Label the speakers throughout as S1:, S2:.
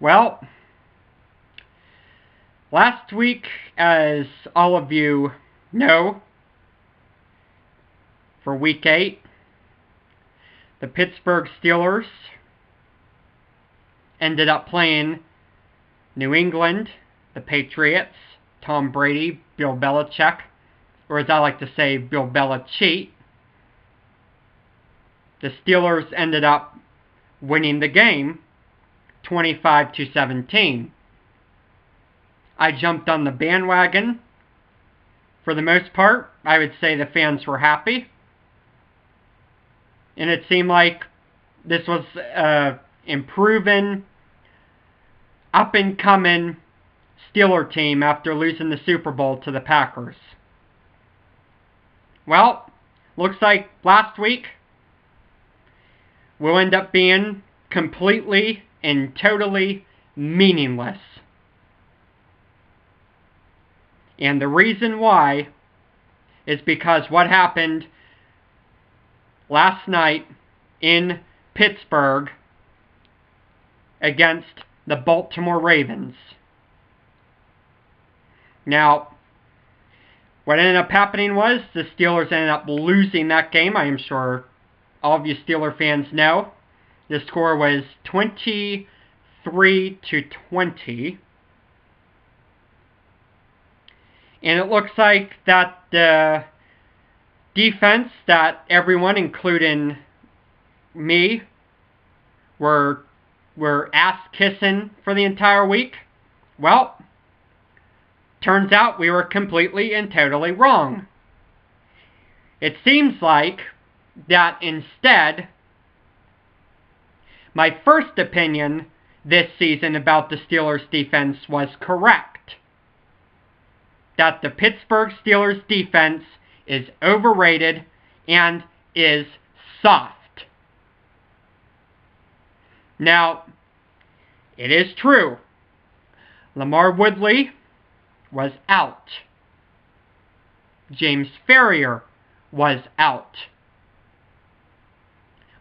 S1: Well, last week, as all of you know, for Week 8, the Pittsburgh Steelers ended up playing New England, the Patriots, Tom Brady, Bill Belichick, or as I like to say, Bill Belichick. The Steelers ended up winning the game 25-17. I jumped on the bandwagon. For the most part, I would say the fans were happy. And it seemed like this was improving, up-and-coming Steeler team after losing the Super Bowl to the Packers. Well, looks like last week will end up being completely and totally meaningless. And the reason why is because what happened last night in Pittsburgh against the Baltimore Ravens. Now, what ended up happening was the Steelers ended up losing that game. I am sure all of you Steeler fans know. The score was 23-20. And it looks like that the defense that everyone, including me, were ass-kissing for the entire week, well, turns out we were completely and totally wrong. It seems like that instead, my first opinion this season about the Steelers' defense was correct. That the Pittsburgh Steelers' defense is overrated and is soft. Now, it is true. LaMarr Woodley was out. James Ferrier was out.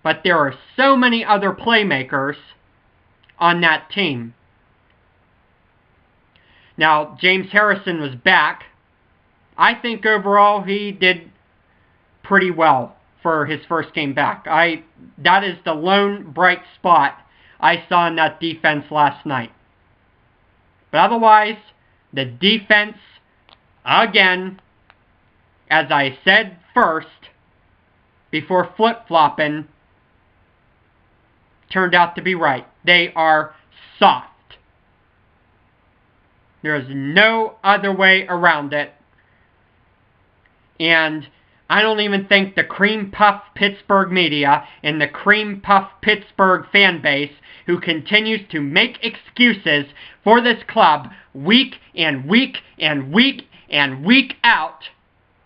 S1: But there are so many other playmakers on that team. Now, James Harrison was back. I think overall he did pretty well for his first game back. That is the lone bright spot I saw in that defense last night. But otherwise, the defense, again, as I said first, before flip-flopping, turned out to be right. They are soft. There is no other way around it. And I don't even think the cream puff Pittsburgh media and the cream puff Pittsburgh fan base, who continues to make excuses for this club week and week and week and week out,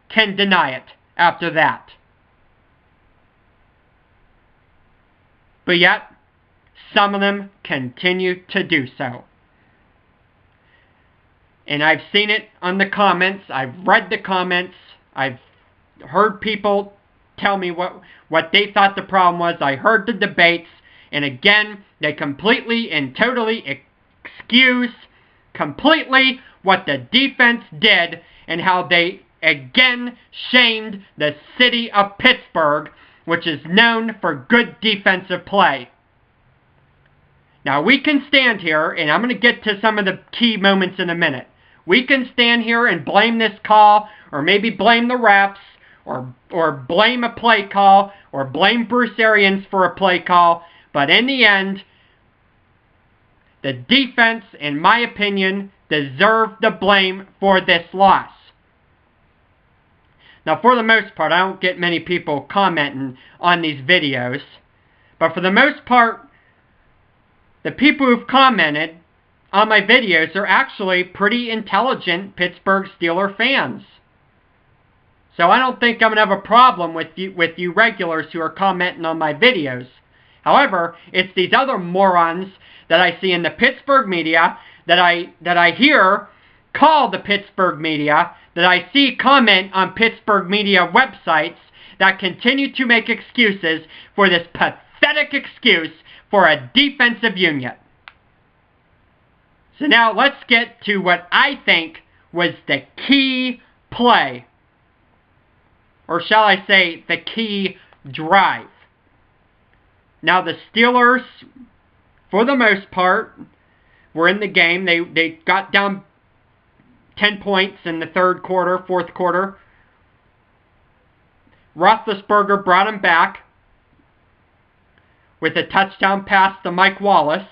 S1: can deny it after that. But yet, some of them continue to do so. And I've seen it on the comments. I've read the comments. I've heard people tell me what they thought the problem was. I heard the debates. And again, they completely and totally excuse completely what the defense did and how they again shamed the city of Pittsburgh, which is known for good defensive play. Now, we can stand here, and I'm going to get to some of the key moments in a minute. We can stand here and blame this call, or maybe blame the refs, or blame a play call, or blame Bruce Arians for a play call. But in the end, the defense, in my opinion, deserved the blame for this loss. Now, for the most part, I don't get many people commenting on these videos. But for the most part, the people who've commented on my videos are actually pretty intelligent Pittsburgh Steelers fans. So I don't think I'm going to have a problem with you regulars who are commenting on my videos. However, it's these other morons that I see in the Pittsburgh media, that I hear call the Pittsburgh media, that I see comment on Pittsburgh media websites, that continue to make excuses for this pathetic excuse for a defensive unit. So now let's get to what I think was the key play. Or shall I say, the key drive. Now the Steelers, for the most part, were in the game. They got down 10 points in the third quarter, fourth quarter. Roethlisberger brought him back with a touchdown pass to Mike Wallace.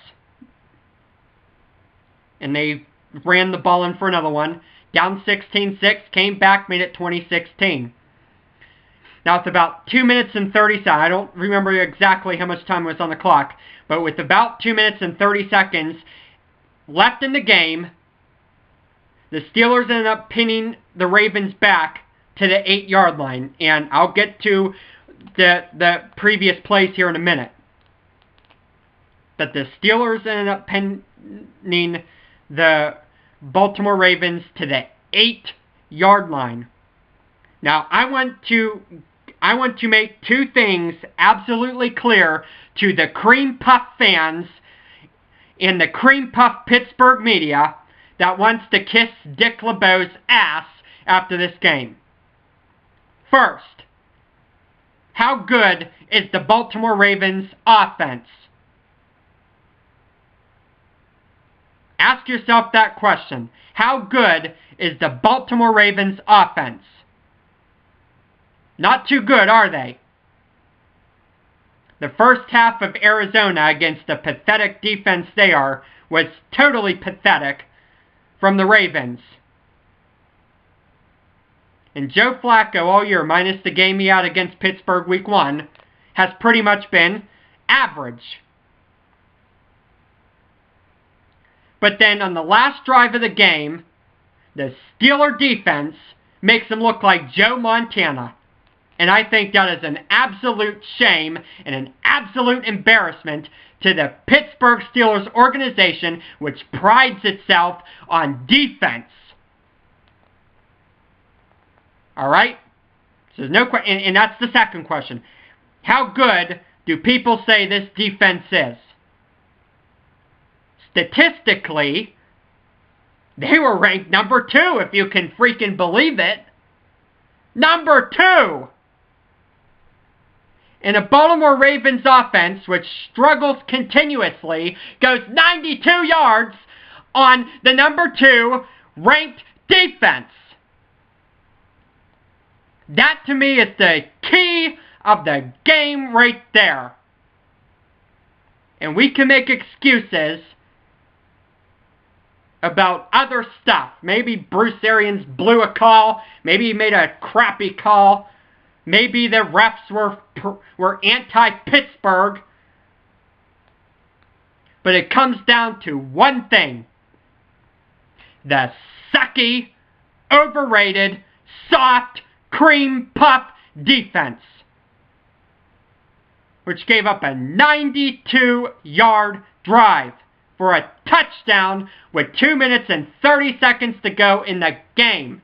S1: And they ran the ball in for another one. Down 16-6, came back, made it 20-16. Now it's about 2 minutes and 30 seconds. I don't remember exactly how much time was on the clock. But with about 2 minutes and 30 seconds left in the game, the Steelers ended up pinning the Ravens back to the 8-yard line. And I'll get to the previous plays here in a minute. But the Steelers ended up pinning the Baltimore Ravens to the 8-yard line. Now, I want to make two things absolutely clear to the Cream Puff fans in the Cream Puff Pittsburgh media that wants to kiss Dick LeBeau's ass after this game. First, how good is the Baltimore Ravens offense? Ask yourself that question. How good is the Baltimore Ravens offense? Not too good, are they? The first half of Arizona against the pathetic defense they are was totally pathetic from the Ravens. And Joe Flacco all year, minus the game he had against Pittsburgh week 1, has pretty much been average. But then on the last drive of the game, the Steeler defense makes them look like Joe Montana. And I think that is an absolute shame and an absolute embarrassment to the Pittsburgh Steelers organization, which prides itself on defense. Alright? So there's no question, and that's the second question. How good do people say this defense is? Statistically, they were ranked number 2, if you can freaking believe it. Number 2! And the Baltimore Ravens offense, which struggles continuously, goes 92 yards on the number 2 ranked defense. That to me is the key of the game right there. And we can make excuses about other stuff. Maybe Bruce Arians blew a call. Maybe he made a crappy call. Maybe the refs were anti-Pittsburgh. But it comes down to one thing. The sucky, overrated, soft, cream puff defense. Which gave up a 92-yard drive for a touchdown with 2 minutes and 30 seconds to go in the game.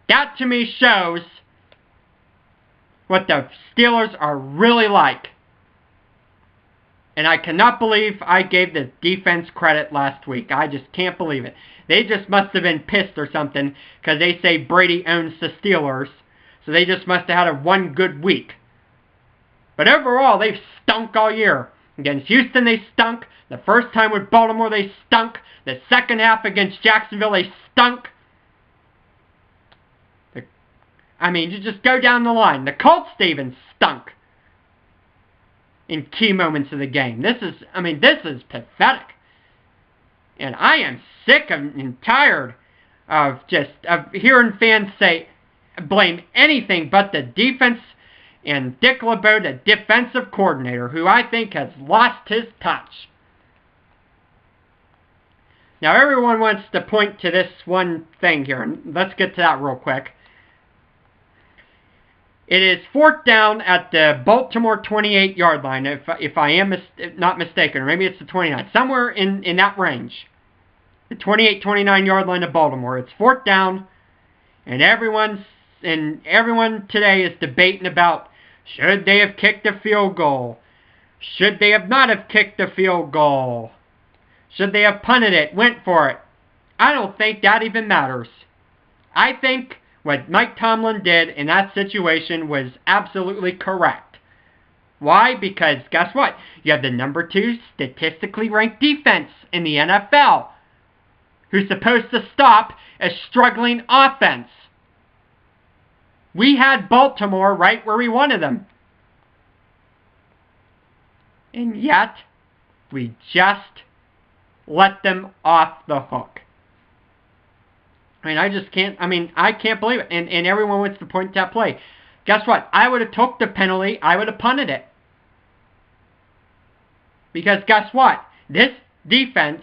S1: That to me shows what the Steelers are really like. And I cannot believe I gave the defense credit last week. I just can't believe it. They just must have been pissed or something because they say Brady owns the Steelers. So they just must have had a one good week. But overall, they've stunk all year. Against Houston, they stunk. The first time with Baltimore, they stunk. The second half against Jacksonville, they stunk. I mean, you just go down the line. The Colts even stunk in key moments of the game. This is pathetic. And I am sick and tired of hearing fans blame anything but the defense and Dick LeBeau, the defensive coordinator, who I think has lost his touch. Now, everyone wants to point to this one thing here, and let's get to that real quick. It is 4th down at the Baltimore 28-yard line, if I am not mistaken, or maybe it's the 29, somewhere in that range. The 28, 29-yard line of Baltimore. It's 4th down, and everyone today is debating about should they have kicked a field goal? Should they have not have kicked a field goal? Should they have punted it, went for it? I don't think that even matters. I think what Mike Tomlin did in that situation was absolutely correct. Why? Because guess what? You have the number 2 statistically ranked defense in the NFL, who's supposed to stop a struggling offense. We had Baltimore right where we wanted them. And yet, we just let them off the hook. I mean, I can't believe it. And everyone wants to point to that play. Guess what? I would have took the penalty. I would have punted it. Because guess what? This defense,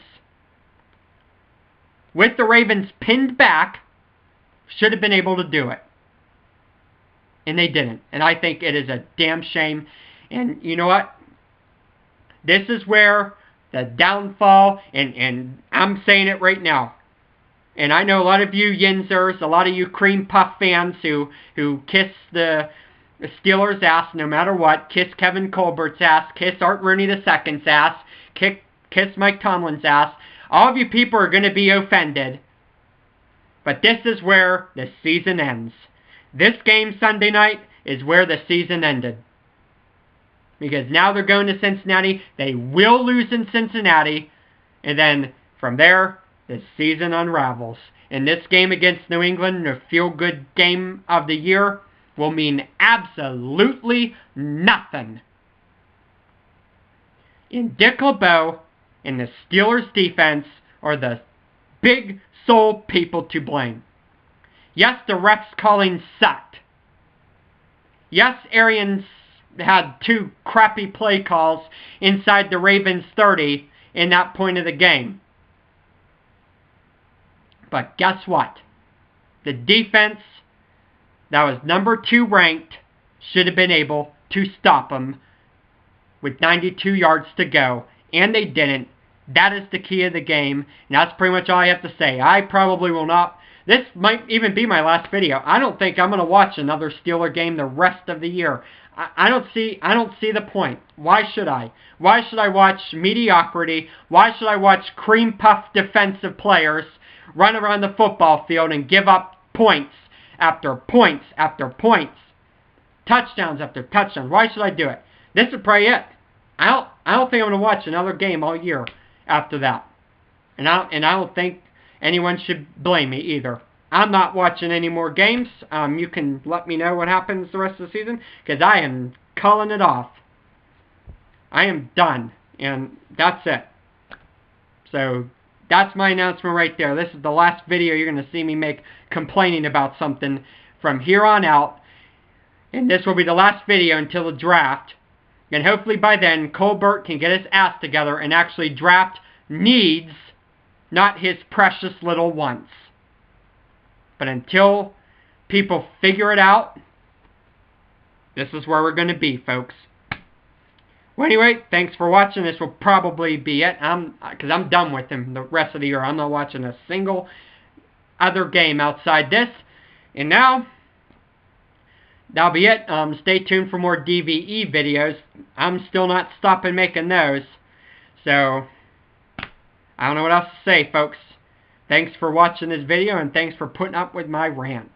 S1: with the Ravens pinned back, should have been able to do it. And they didn't. And I think it is a damn shame. And you know what? This is where the downfall, and I'm saying it right now. And I know a lot of you Yinzers, a lot of you cream puff fans who kiss the Steelers' ass no matter what, kiss Kevin Colbert's ass, kiss Art Rooney II's ass, kiss Mike Tomlin's ass. All of you people are going to be offended. But this is where the season ends. This game Sunday night is where the season ended. Because now they're going to Cincinnati. They will lose in Cincinnati. And then from there, the season unravels. And this game against New England, the feel-good game of the year, will mean absolutely nothing. And Dick LeBeau and the Steelers defense are the big soul people to blame. Yes, the refs calling sucked. Yes, Arians had 2 crappy play calls inside the Ravens 30 in that point of the game. But guess what? The defense that was number 2 ranked should have been able to stop them with 92 yards to go. And they didn't. That is the key of the game. And that's pretty much all I have to say. I probably will not. This might even be my last video. I don't think I'm going to watch another Steeler game the rest of the year. I don't see the point. Why should I? Why should I watch mediocrity? Why should I watch cream puff defensive players run around the football field and give up points after points after points? Touchdowns after touchdowns. Why should I do it? This is probably it. I don't think I'm going to watch another game all year after that. And I don't think anyone should blame me either. I'm not watching any more games. You can let me know what happens the rest of the season, because I am calling it off. I am done, and that's it. So that's my announcement right there. This is the last video you're going to see me make complaining about something from here on out. And this will be the last video until the draft. And hopefully by then, Colbert can get his ass together and actually draft needs, not his precious little wants. But until people figure it out, this is where we're going to be, folks. Well, anyway, thanks for watching. This will probably be it. Because I'm done with him the rest of the year. I'm not watching a single other game outside this. And now, that'll be it. Stay tuned for more DVE videos. I'm still not stopping making those. So, I don't know what else to say, folks. Thanks for watching this video, and thanks for putting up with my rant.